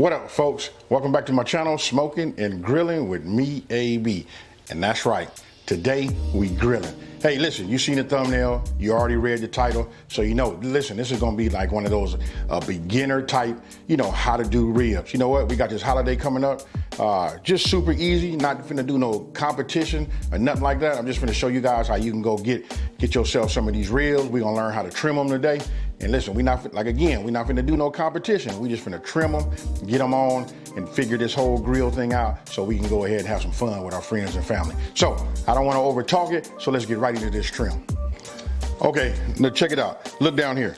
What up, folks? Welcome back to my channel, Smoking and Grilling with me, AB. And that's right, today we grilling. Hey, listen, you seen the thumbnail, you already read the title, so you know, listen, this is gonna be like one of those beginner type, how to do ribs. You know what, we got this holiday coming up, just super easy, not finna do no competition or nothing like that. I'm just finna show you guys how you can go get yourself some of these ribs. We're gonna learn how to trim them today. And listen, we're not finna do no competition. We just finna trim them, get them on, and figure this whole grill thing out so we can go ahead and have some fun with our friends and family. So, I don't wanna over talk it, so let's get right into this trim. Okay, now check it out. Look down here.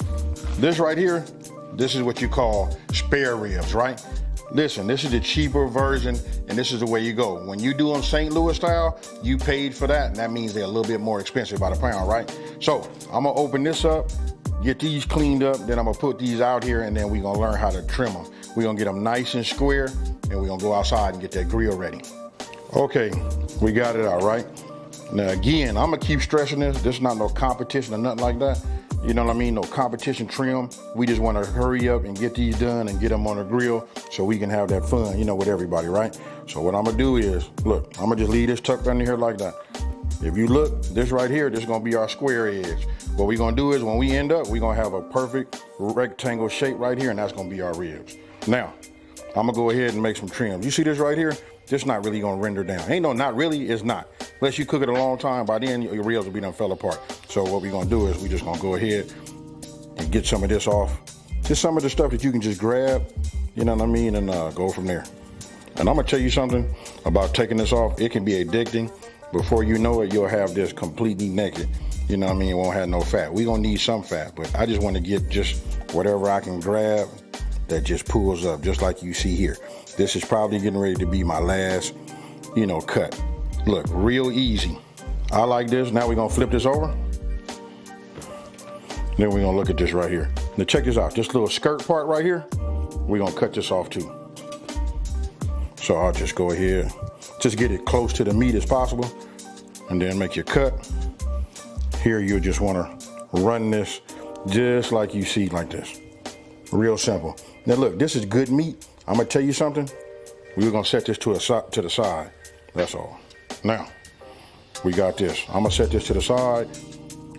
This right here, this is what you call spare ribs, right? Listen, this is the cheaper version, and this is the way you go. When you do them St. Louis style, you paid for that, and that means they're a little bit more expensive by the pound, right? So, I'm gonna open this up, get these cleaned up, then I'm gonna put these out here, and then we're gonna learn how to trim them. We're gonna get them nice and square, and we're gonna go outside and get that grill ready. Okay, we got it out, right? Now again, I'm gonna keep stressing this. This is not no competition or nothing like that. You know what I mean? No competition trim. We just wanna hurry up and get these done and get them on the grill so we can have that fun, with everybody, right? So what I'm gonna do is, look, I'm gonna just leave this tucked under here like that. If you look, this right here, this is gonna be our square edge. What we're gonna do is when we end up, we're gonna have a perfect rectangle shape right here, and that's gonna be our ribs. Now, I'm gonna go ahead and make some trims. You see this right here? This not really gonna render down. Ain't no not really, it's not. Unless you cook it a long time, by then your ribs will be done fell apart. So what we're gonna do is we just gonna go ahead and get some of this off. Just some of the stuff that you can just grab, and go from there. And I'm gonna tell you something about taking this off. It can be addicting. Before you know it, you'll have this completely naked. It won't have no fat. We're gonna need some fat, but I just wanna get just whatever I can grab that just pulls up, just like you see here. This is probably getting ready to be my last, cut. Look, real easy. I like this. Now we're gonna flip this over. Then we're gonna look at this right here. Now check this out, this little skirt part right here, we're gonna cut this off too. So I'll just go ahead, just get it close to the meat as possible, and then make your cut. Here you just wanna run this just like you see like this. Real simple. Now look, this is good meat. I'm gonna tell you something. We're gonna set this to the side. That's all. Now, we got this. I'm gonna set this to the side.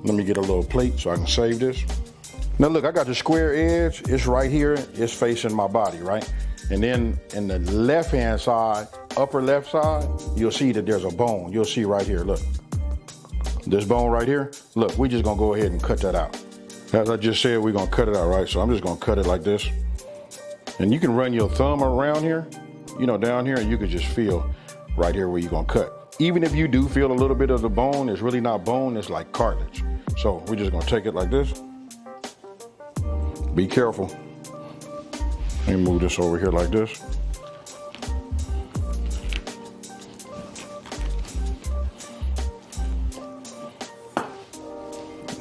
Let me get a little plate so I can save this. Now look, I got the square edge. It's right here. It's facing my body, right? And then in the left-hand side, upper left side, you'll see that there's a bone. You'll see right here, look. This bone right here, look, we're just gonna go ahead and cut that out. As I just said, we're gonna cut it out, right? So I'm just gonna cut it like this. And you can run your thumb around here, down here, and you can just feel right here where you're gonna cut. Even if you do feel a little bit of the bone, it's really not bone, it's like cartilage. So we're just gonna take it like this. Be careful. Let me move this over here like this.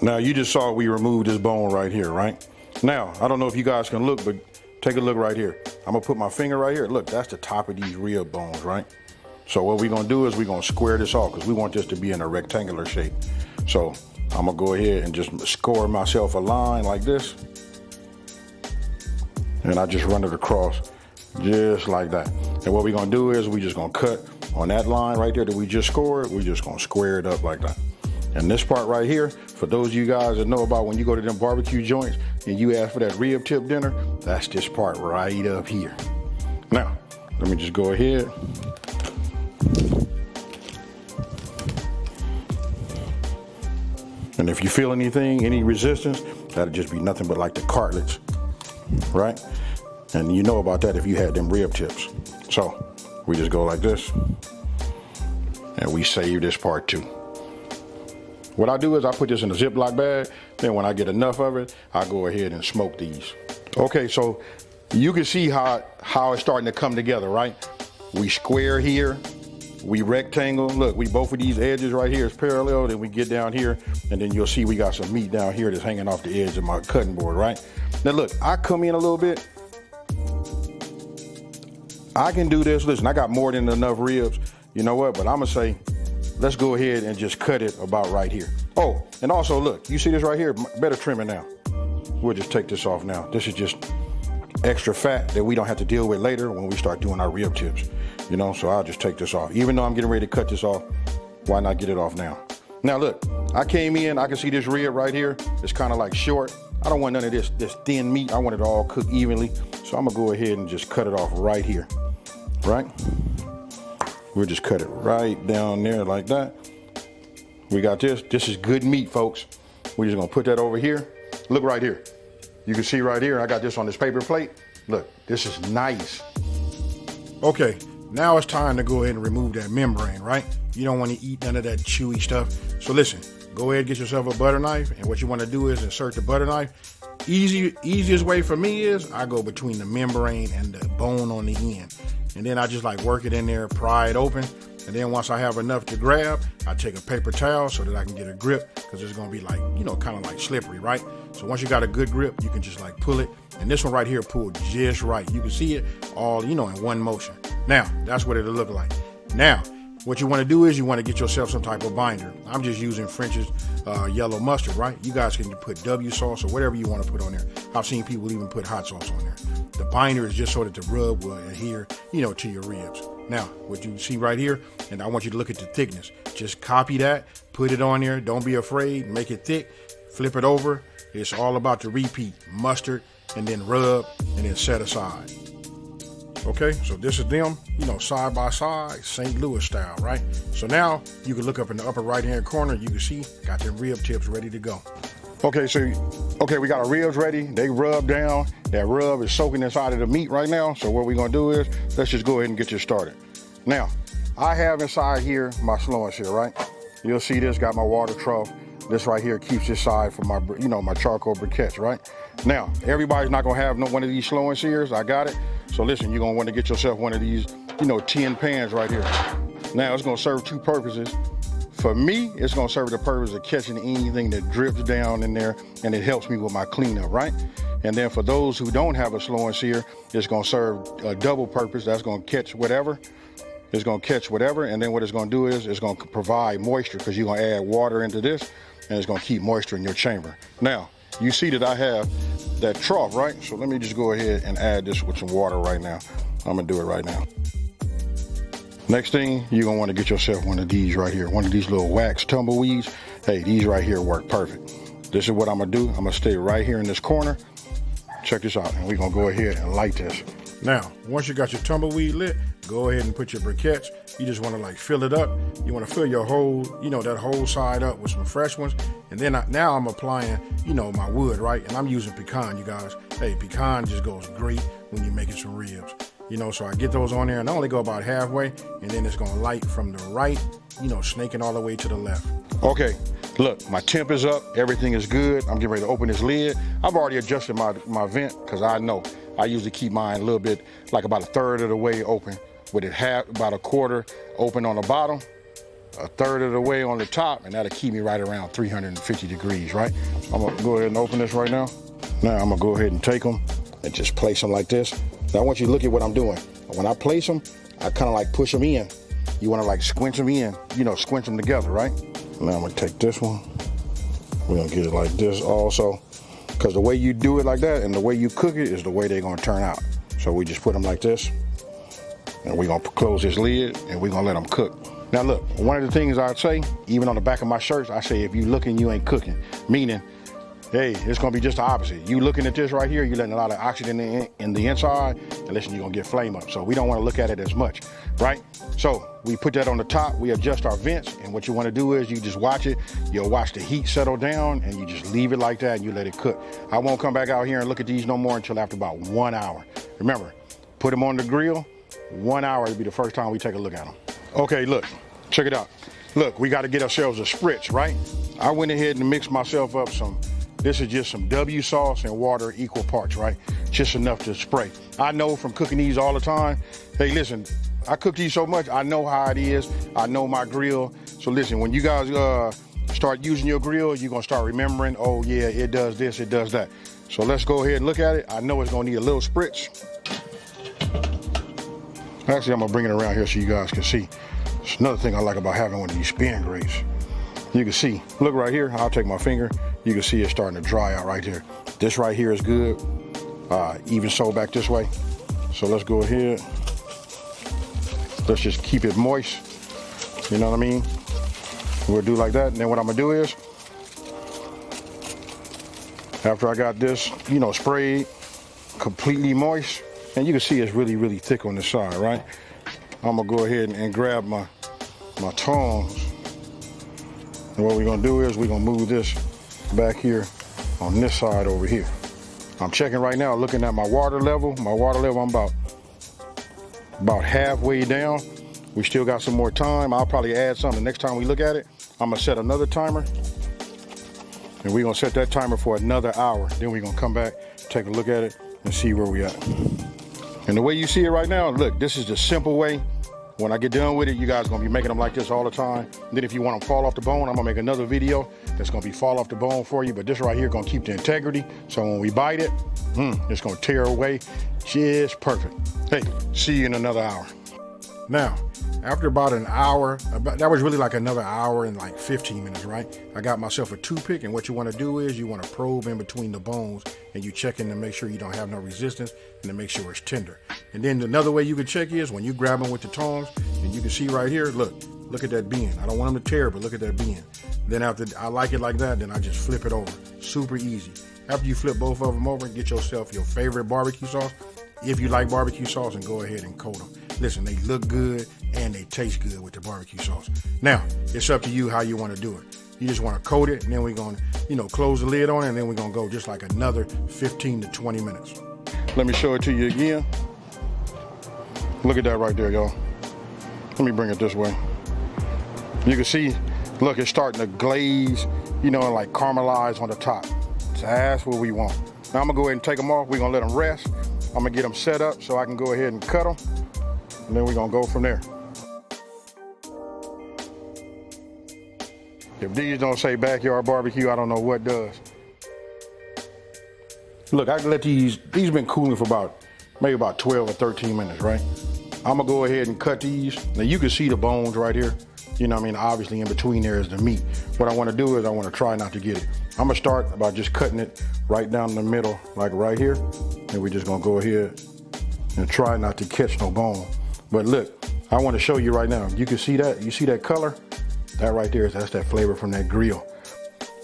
Now you just saw we removed this bone right here, right? Now, I don't know if you guys can look, but take a look right here. I'm gonna put my finger right here. Look, that's the top of these rib bones, right? So what we're gonna do is we're gonna square this off because we want this to be in a rectangular shape. So I'm gonna go ahead and just score myself a line like this. And I just run it across just like that. And what we're gonna do is we just gonna cut on that line right there that we just scored. We're just gonna square it up like that. And this part right here, for those of you guys that know about when you go to them barbecue joints and you ask for that rib tip dinner, that's this part right up here. Now, let me just go ahead. And if you feel anything, any resistance, that'll just be nothing but like the cartilage, right? And you know about that if you had them rib tips. So we just go like this, and we save this part too. What I do is I put this in a Ziploc bag, then when I get enough of it, I go ahead and smoke these. Okay, so you can see how it's starting to come together, right? We square here, we rectangle. Look, we both of these edges right here is parallel, then we get down here, and then you'll see we got some meat down here that's hanging off the edge of my cutting board, right? Now look, I come in a little bit. I can do this. Listen, I got more than enough ribs. You know what? But I'm gonna say, let's go ahead and just cut it about right here. Oh, and also look, you see this right here? Better trim it now. We'll just take this off now. This is just extra fat that we don't have to deal with later when we start doing our rib tips. You know, so I'll just take this off. Even though I'm getting ready to cut this off, why not get it off now? Now look, I came in, I can see this rib right here. It's kind of like short. I don't want none of this thin meat. I want it all cooked evenly. So I'm gonna go ahead and just cut it off right here, right? We'll just cut it right down there like that. We got this. This is good meat, folks. We're just gonna put that over here. Look right here. You can see right here, I got this on this paper plate. Look, this is nice. Okay, now it's time to go ahead and remove that membrane, right? You don't want to eat none of that chewy stuff. So listen, go ahead and get yourself a butter knife, and what you want to do is insert the butter knife. Easiest way for me is I go between the membrane and the bone on the end. And then I just like work it in there, pry it open. And then once I have enough to grab, I take a paper towel so that I can get a grip, because it's gonna be like, you know, kind of like slippery, right? So once you got a good grip, you can just like pull it. And this one right here pulled just right. You can see it all, you know, in one motion. Now, that's what it'll look like. Now, what you want to do is you want to get yourself some type of binder. I'm just using French's yellow mustard, right? You guys can put W sauce or whatever you want to put on there. I've seen people even put hot sauce on there. The binder is just so that the rub will adhere, you know, to your ribs. Now, what you see right here, and I want you to look at the thickness. Just copy that, put it on there. Don't be afraid, make it thick, flip it over. It's all about the repeat. Mustard, and then rub, and then set aside. Okay, so this is them, you know, side by side, St. Louis style, right? So now you can look up in the upper right-hand corner, you can see, got them rib tips ready to go. Okay, we got our ribs ready. They rub down. That rub is soaking inside of the meat right now. So what we're gonna do is, let's just go ahead and get this started. Now, I have inside here my slow and sear, right? You'll see this, got my water trough. This right here keeps this side for my, you know, my charcoal briquettes, right? Now, everybody's not gonna have one of these slow and sears. I got it. So listen, you're gonna want to get yourself one of these, you know, tin pans right here. Now, it's gonna serve two purposes. For me, it's gonna serve the purpose of catching anything that drips down in there, and it helps me with my cleanup, right? And then for those who don't have a slow and sear, it's gonna serve a double purpose. That's gonna catch whatever. It's gonna catch whatever, and then what it's gonna do is it's gonna provide moisture, because you're gonna add water into this, and it's gonna keep moisture in your chamber. Now, you see that I have that trough, right? So let me just go ahead and add this with some water right now. I'm gonna do it right now. Next thing, you're gonna wanna get yourself one of these right here, one of these little wax tumbleweeds. Hey, these right here work perfect. This is what I'm gonna do. I'm gonna stay right here in this corner. Check this out, and we're gonna go ahead and light this. Now, once you got your tumbleweed lit, go ahead and put your briquettes. You just wanna like fill it up. You wanna fill your whole, you know, that whole side up with some fresh ones. And then now I'm applying, you know, my wood, right? And I'm using pecan, you guys. Hey, pecan just goes great when you're making some ribs. You know, so I get those on there, and I only go about halfway, and then it's gonna light from the right, you know, snaking all the way to the left. Okay, look, my temp is up, everything is good. I'm getting ready to open this lid. I've already adjusted my vent, because I know I usually keep mine a little bit, like about a third of the way open, with it about a quarter open on the bottom, a third of the way on the top, and that'll keep me right around 350 degrees, right? I'm gonna go ahead and open this right now. Now I'm gonna go ahead and take them and just place them like this. Now I want you to look at what I'm doing. When I place them, I kind of like push them in. You want to like squinch them in, you know, squinch them together, right? Now I'm gonna take this one. We're gonna get it like this also, because the way you do it like that and the way you cook it is the way they're gonna turn out. So we just put them like this, and we're gonna close this lid, and we're gonna let them cook. Now look, one of the things I'd say, even on the back of my shirts, I say if you looking, you ain't cooking. Meaning, hey, it's gonna be just the opposite. You looking at this right here, you're letting a lot of oxygen in the inside, and listen, you're gonna get flame up. So we don't wanna look at it as much, right? So we put that on the top, we adjust our vents, and what you wanna do is you just watch it, you'll watch the heat settle down, and you just leave it like that, and you let it cook. I won't come back out here and look at these no more until after about 1 hour. Remember, put them on the grill, 1 hour will be the first time we take a look at them. Okay, look, check it out. Look, we gotta get ourselves a Spritz, right? I went ahead and mixed myself up some. This is just some W sauce and water equal parts, right? Just enough to spray. I know from cooking these all the time. Hey, listen, I cook these so much, I know how it is. I know my grill. So listen, when you guys start using your grill, you're gonna start remembering, oh yeah, it does this, it does that. So let's go ahead and look at it. I know it's gonna need a little Spritz. Actually, I'm gonna bring it around here so you guys can see. It's another thing I like about having one of these spin grates. You can see, look right here, I'll take my finger. You can see it starting to dry out right here. This right here is good. even so back this way. So let's go ahead. Let's just keep it moist. You know what I mean? We'll do like that. And then what I'm gonna do is, after I got this, you know, sprayed completely moist, and you can see it's really, really thick on the side, right? I'm gonna go ahead and grab my tongs. And what we're gonna do is we're gonna move this back here on this side over here. I'm checking right now, looking at my water level. My water level, I'm about halfway down. We still got some more time. I'll probably add something next time we look at it. I'm gonna set another timer, and we're gonna set that timer for another hour. Then we're gonna come back, take a look at it, and see where we at. And the way you see it right now, look, this is the simple way. When I get done with it, you guys are gonna be making them like this all the time. And then if you want them fall off the bone, I'm gonna make another video that's gonna be fall off the bone for you. But this right here gonna keep the integrity. So when we bite it, it's gonna tear away just perfect. Hey, see you in another hour. Now, after about an hour, that was really like another hour and like 15 minutes, right? I got myself a toothpick, and what you wanna do is you wanna probe in between the bones, and you check in to make sure you don't have no resistance and to make sure it's tender. And then another way you can check is when you grab them with the tongs, and you can see right here, look at that bend. I don't want them to tear, but look at that bend. Then after I like it like that, then I just flip it over. Super easy. After you flip both of them over, get yourself your favorite barbecue sauce. If you like barbecue sauce, and go ahead and coat them. Listen, they look good and they taste good with the barbecue sauce. Now, it's up to you how you want to do it. You just want to coat it, and then we're going to, close the lid on it, and then we're going to go just like another 15 to 20 minutes. Let me show it to you again. Look at that right there, y'all. Let me bring it this way. You can see, look, it's starting to glaze, and like caramelize on the top. So that's what we want. Now I'm gonna go ahead and take them off. We're gonna let them rest. I'm gonna get them set up so I can go ahead and cut them. And then we're gonna go from there. If these don't say backyard barbecue, I don't know what does. Look, I can let these been cooling for maybe about 12 or 13 minutes, right? I'm gonna go ahead and cut these. Now you can see the bones right here. Obviously in between there is the meat. What I wanna do is I wanna try not to get it. I'm gonna start by just cutting it right down the middle, like right here. And we're just gonna go ahead and try not to catch no bone. But look, I wanna show you right now. You can see that, you see that color? That right there, that's that flavor from that grill.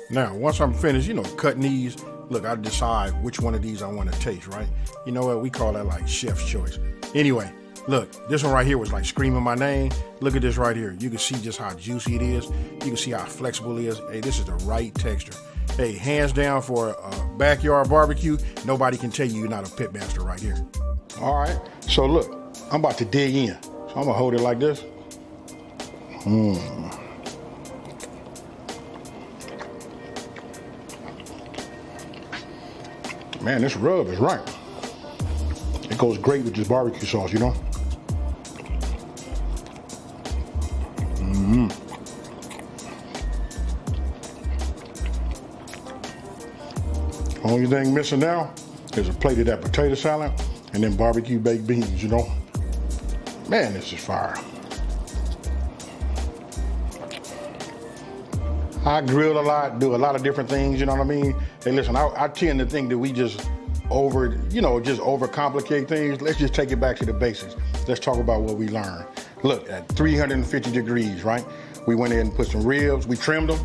Now, once I'm finished, cutting these, look, I decide which one of these I wanna taste, right? You know what, we call that like chef's choice. Anyway, look, this one right here was like screaming my name. Look at this right here. You can see just how juicy it is. You can see how flexible it is. Hey, this is the right texture. Hey, hands down for a backyard barbecue, nobody can tell you you're not a pit master right here. All right, so look, I'm about to dig in. So I'm gonna hold it like this. Man, this rub is right. It goes great with this barbecue sauce, Only thing missing now is a plate of that potato salad and then barbecue baked beans, Man, this is fire. I grill a lot, do a lot of different things, you know what I mean? Hey, listen, I tend to think that we just overcomplicate things. Let's just take it back to the basics. Let's talk about what we learned. Look, at 350 degrees, right? We went in and put some ribs, we trimmed them,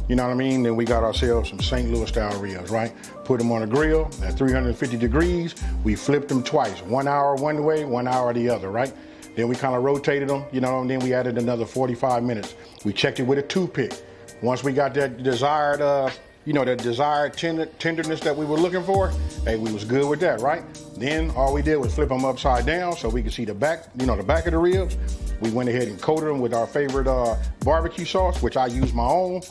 you know what I mean? Then we got ourselves some St. Louis style ribs, right? Put them on a grill at 350 degrees. We flipped them twice, 1 hour one way, 1 hour the other, right? Then we kind of rotated them, and then we added another 45 minutes. We checked it with a toothpick. Once we got that desired, that desired tenderness that we were looking for, hey, we was good with that, right? Then all we did was flip them upside down so we could see the back, the back of the ribs. We went ahead and coated them with our favorite barbecue sauce, which I use my own.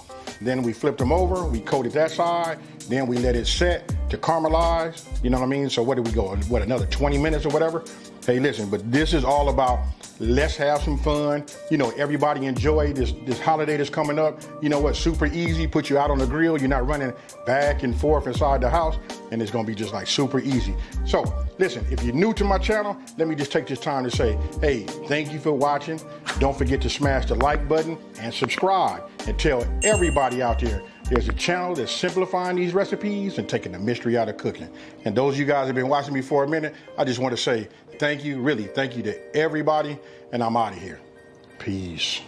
Then we flipped them over, we coated that side, then we let it set to caramelize, you know what I mean? So what did we go, another 20 minutes or whatever? Hey, listen, but this is all about let's have some fun. Everybody enjoy this holiday that's coming up. You know what, super easy, put you out on the grill. You're not running back and forth inside the house, and it's gonna be just like super easy. So listen, if you're new to my channel, let me just take this time to say, hey, thank you for watching. Don't forget to smash the like button and subscribe, and tell everybody out there is a channel that's simplifying these recipes and taking the mystery out of cooking. And those of you guys have been watching me for a minute, I just want to say thank you, really thank you to everybody, and I'm out of here. Peace.